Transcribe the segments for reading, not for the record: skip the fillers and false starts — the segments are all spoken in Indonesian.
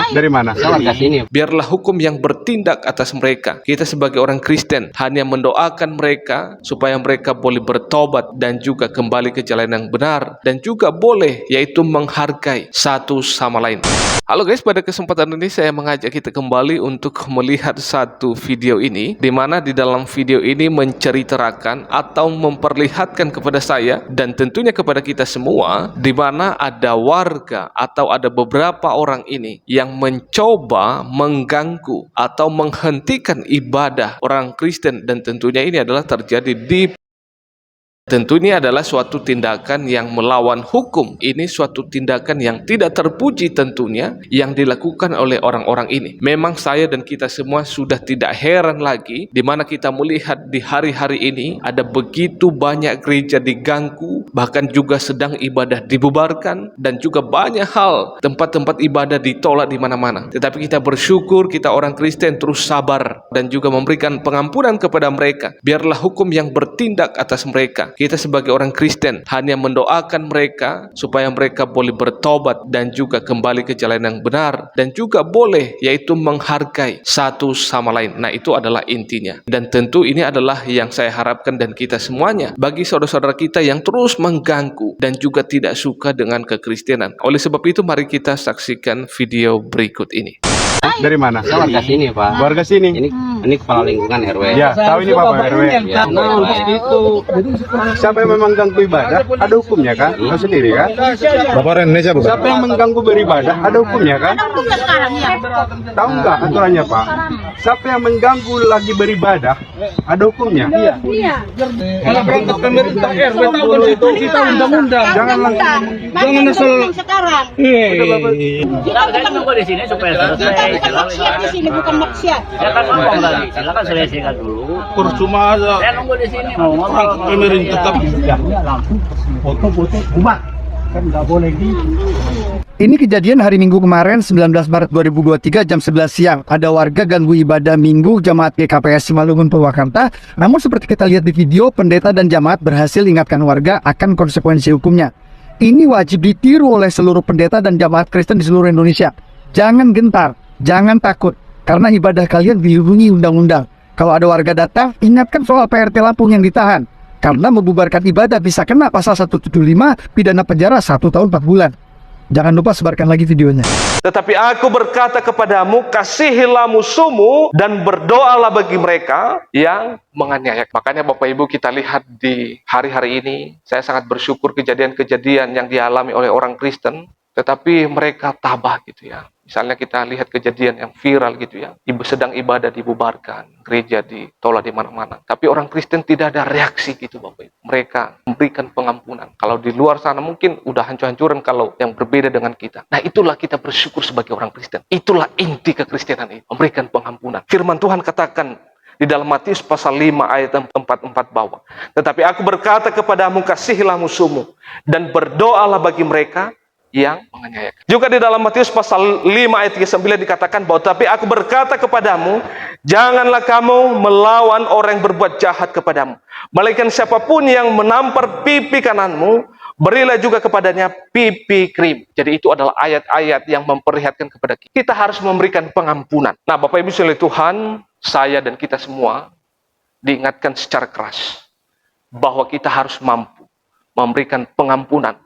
Dari mana? Warga sini. Biarlah hukum yang bertindak atas mereka. Kita sebagai orang Kristen hanya mendoakan mereka supaya mereka boleh bertobat dan juga kembali ke jalan yang benar, dan juga boleh yaitu menghargai satu sama lain. Halo guys, pada kesempatan ini saya mengajak kita kembali untuk melihat satu video ini, di mana di dalam video ini menceritakan atau memperlihatkan kepada saya dan tentunya kepada kita semua, di mana ada warga atau ada beberapa orang ini yang mencoba mengganggu atau menghentikan ibadah orang Kristen, dan tentunya ini adalah terjadi di tentunya adalah suatu tindakan yang melawan hukum. Ini suatu tindakan yang tidak terpuji tentunya yang dilakukan oleh orang-orang ini. Memang saya dan kita semua sudah tidak heran lagi di mana kita melihat di hari-hari ini ada begitu banyak gereja diganggu, bahkan juga sedang ibadah dibubarkan, dan juga banyak hal tempat-tempat ibadah ditolak di mana-mana. Tetapi kita bersyukur, kita orang Kristen terus sabar dan juga memberikan pengampunan kepada mereka. Biarlah hukum yang bertindak atas mereka. Kita sebagai orang Kristen hanya mendoakan mereka supaya mereka boleh bertobat dan juga kembali ke jalan yang benar, dan juga boleh yaitu menghargai satu sama lain. Nah, itu adalah intinya. Dan tentu ini adalah yang saya harapkan dan kita semuanya bagi saudara-saudara kita yang terus mengganggu dan juga tidak suka dengan kekristenan. Oleh sebab itu mari kita saksikan video berikut ini. Dari mana? Warga sini, Pak. Warga sini. Ini kepala lingkungan RW. Ya, tahu ini Bapak RW. Ya, Itu siapa yang mengganggu ibadah, ada hukumnya kan? Tahu sendiri kan? Bapak Indonesia bukan? Siapa yang mengganggu beribadah, ada hukumnya kan? Tahu nggak aturannya Pak? Siapa yang mengganggu lagi beribadah, ada hukumnya. Kalau berangkat pemerintah RW tahu kan itu kita undang-undang. Jangan langsung. Jangan asal. Sekarang kita Nunggu di sini supaya selesai. bukan maksiat di sini, bukan maksiat. Ya kan ngomong tadi, silakan selesaikan dulu. Percuma aja. Saya nunggu di sini mau ngomong. Pemerintah tetap. Ini kejadian hari Minggu kemarin 19 Maret 2023 jam 11 siang. Ada warga ganggu ibadah Minggu jamaat GKPS Simalungun Purwakarta. Namun seperti kita lihat di video, pendeta dan jamaat berhasil ingatkan warga akan konsekuensi hukumnya. Ini wajib ditiru oleh seluruh pendeta dan jamaat Kristen di seluruh Indonesia. Jangan gentar, jangan takut, karena ibadah kalian dilindungi undang-undang. Kalau ada warga datang, ingatkan soal PRT Lampung yang ditahan. Karena membubarkan ibadah bisa kena pasal 175, pidana penjara 1 tahun 4 bulan. Jangan lupa sebarkan lagi videonya. Tetapi aku berkata kepadamu, kasihilah musuhmu dan berdoalah bagi mereka yang menganiaya. Makanya Bapak Ibu, kita lihat di hari-hari ini, saya sangat bersyukur kejadian-kejadian yang dialami oleh orang Kristen, tetapi mereka tabah gitu ya. Misalnya kita lihat kejadian yang viral gitu ya, ibu sedang ibadah dibubarkan, gereja ditolak di mana-mana. Tapi orang Kristen tidak ada reaksi gitu Bapak Ibu. Mereka memberikan pengampunan. Kalau di luar sana mungkin udah hancur-hancuran kalau yang berbeda dengan kita. Nah, itulah kita bersyukur sebagai orang Kristen. Itulah inti kekristenan itu, memberikan pengampunan. Firman Tuhan katakan di dalam Matius pasal 5 ayat 44 bawah. Tetapi aku berkata kepadamu, kasihilah musuhmu dan berdoalah bagi mereka yang menganiaya. Juga di dalam Matius pasal 5 ayat 39 dikatakan bahwa tapi aku berkata kepadamu, janganlah kamu melawan orang yang berbuat jahat kepadamu. Melainkan siapapun yang menampar pipi kananmu, berilah juga kepadanya pipi kiri. Jadi itu adalah ayat-ayat yang memperlihatkan kepada kita. Kita harus memberikan pengampunan. Nah, Bapak Ibu sekalian Tuhan, saya dan kita semua diingatkan secara keras bahwa kita harus mampu memberikan pengampunan.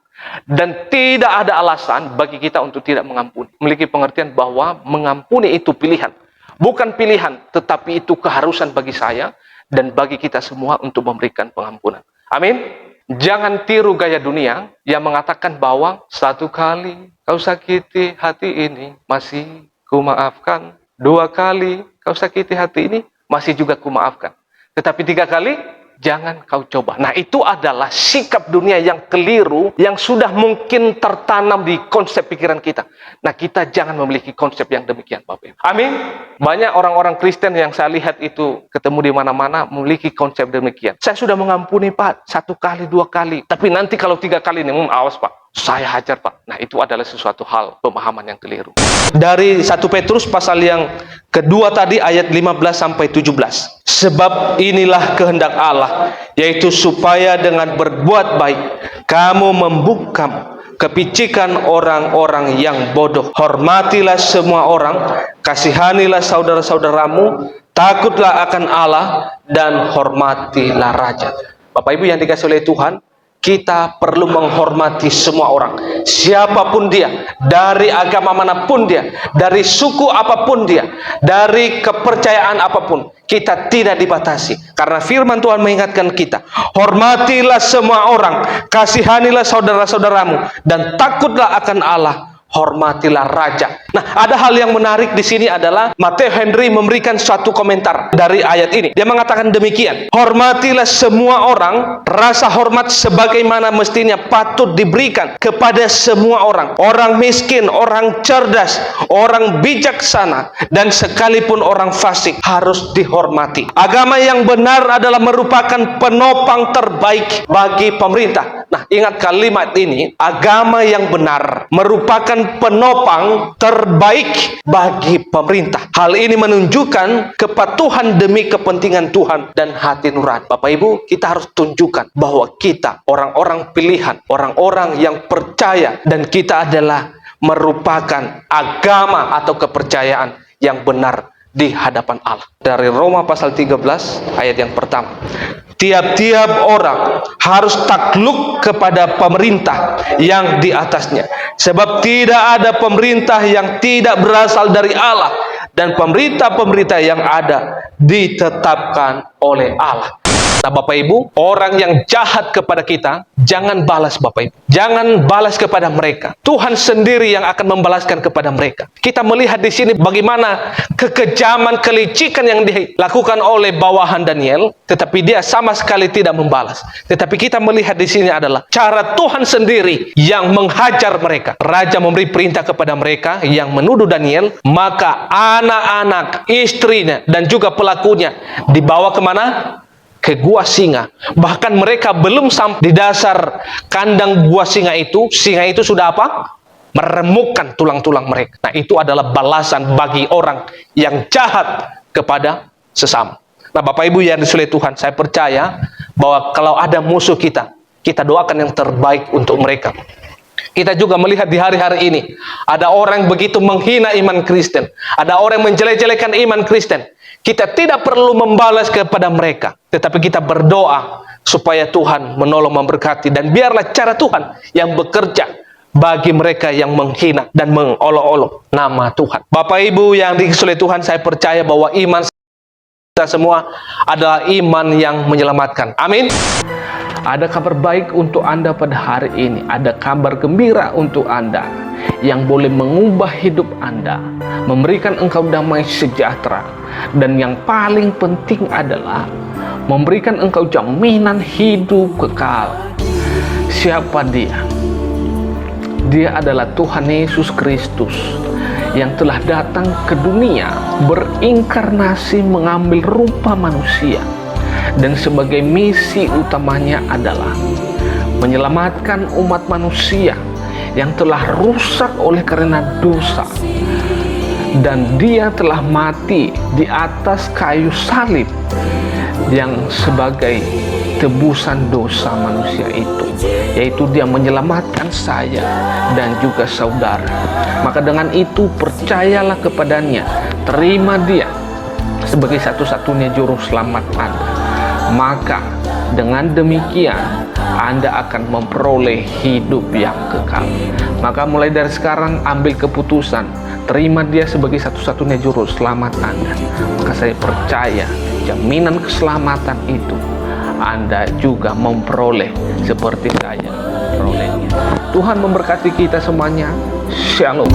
Dan tidak ada alasan bagi kita untuk tidak mengampuni. Memiliki pengertian bahwa mengampuni itu pilihan. Bukan pilihan, tetapi itu keharusan bagi saya dan bagi kita semua untuk memberikan pengampunan. Amin. Jangan tiru gaya dunia yang mengatakan bahwa 1 kali kau sakiti hati ini, masih kumaafkan. 2 kali kau sakiti hati ini, masih juga kumaafkan. Tetapi 3 kali, jangan kau coba. Nah, itu adalah sikap dunia yang keliru, yang sudah mungkin tertanam di konsep pikiran kita. Nah, kita jangan memiliki konsep yang demikian, Bapak Ibu. Amin. Banyak orang-orang Kristen yang saya lihat itu ketemu di mana-mana memiliki konsep demikian. Saya sudah mengampuni Pak 1 kali, 2 kali, tapi nanti kalau 3 kali ini, awas Pak, saya hajar Pak. Nah, itu adalah sesuatu hal pemahaman yang keliru. Dari 1 Petrus pasal yang kedua tadi ayat 15 sampai 17. Sebab inilah kehendak Allah, yaitu supaya dengan berbuat baik kamu membungkam kepicikan orang-orang yang bodoh. Hormatilah semua orang, kasihanilah saudara-saudaramu, takutlah akan Allah, dan hormatilah raja. Bapak Ibu yang dikasihi oleh Tuhan, kita perlu menghormati semua orang, siapapun dia, dari agama manapun dia, dari suku apapun dia, dari kepercayaan apapun. Kita tidak dibatasi, karena firman Tuhan mengingatkan kita, hormatilah semua orang, kasihanilah saudara-saudaramu, dan takutlah akan Allah, hormatilah raja. Nah, ada hal yang menarik di sini adalah Matteo Henry memberikan suatu komentar dari ayat ini. Dia mengatakan demikian, hormatilah semua orang, rasa hormat sebagaimana mestinya patut diberikan kepada semua orang, orang miskin, orang cerdas, orang bijaksana, dan sekalipun orang fasik harus dihormati. Agama yang benar adalah merupakan penopang terbaik bagi pemerintah. Nah, ingat kalimat ini, agama yang benar merupakan penopang terbaik bagi pemerintah. Hal ini menunjukkan kepatuhan demi kepentingan Tuhan dan hati nurani. Bapak Ibu, kita harus tunjukkan bahwa kita orang-orang pilihan, orang-orang yang percaya, dan kita adalah merupakan agama atau kepercayaan yang benar di hadapan Allah. Dari Roma pasal 13 ayat yang pertama, tiap-tiap orang harus takluk kepada pemerintah yang di atasnya, sebab tidak ada pemerintah yang tidak berasal dari Allah, dan pemerintah-pemerintah yang ada ditetapkan oleh Allah. Nah, Bapak Ibu, orang yang jahat kepada kita, jangan balas Bapak Ibu. Jangan balas kepada mereka. Tuhan sendiri yang akan membalaskan kepada mereka. Kita melihat di sini bagaimana kekejaman, kelicikan yang dilakukan oleh bawahan Daniel, tetapi dia sama sekali tidak membalas. Tetapi kita melihat di sini adalah cara Tuhan sendiri yang menghajar mereka. Raja memberi perintah kepada mereka yang menuduh Daniel, maka anak-anak, istrinya, dan juga pelakunya dibawa kemana? Ke gua singa. Bahkan mereka belum sampai di dasar kandang gua singa itu sudah apa? Meremukkan tulang-tulang mereka. Nah, itu adalah balasan bagi orang yang jahat kepada sesama. Nah, Bapak Ibu yang disulihi Tuhan, saya percaya bahwa kalau ada musuh kita, kita doakan yang terbaik untuk mereka. Kita juga melihat di hari-hari ini, ada orang yang begitu menghina iman Kristen, ada orang yang menjelek-jelekan iman Kristen. Kita tidak perlu membalas kepada mereka, tetapi kita berdoa supaya Tuhan menolong, memberkati, dan biarlah cara Tuhan yang bekerja bagi mereka yang menghina dan mengolok-olok nama Tuhan. Bapak Ibu yang dikasihi oleh Tuhan, saya percaya bahwa iman kita semua adalah iman yang menyelamatkan. Amin. Ada kabar baik untuk Anda pada hari ini. Ada kabar gembira untuk Anda yang boleh mengubah hidup Anda, memberikan engkau damai sejahtera, dan yang paling penting adalah memberikan engkau jaminan hidup kekal. Siapa dia? Dia adalah Tuhan Yesus Kristus yang telah datang ke dunia, berinkarnasi, mengambil rupa manusia, dan sebagai misi utamanya adalah menyelamatkan umat manusia yang telah rusak oleh karena dosa, dan dia telah mati di atas kayu salib yang sebagai tebusan dosa manusia itu, yaitu dia menyelamatkan saya dan juga saudara. Maka dengan itu percayalah kepadanya, terima dia sebagai satu-satunya juru selamat Anda. Maka dengan demikian Anda akan memperoleh hidup yang kekal. Maka mulai dari sekarang ambil keputusan, terima dia sebagai satu-satunya juru selamat Anda. Maka saya percaya jaminan keselamatan itu Anda juga memperoleh seperti saya memperolehnya. Tuhan memberkati kita semuanya. Shalom.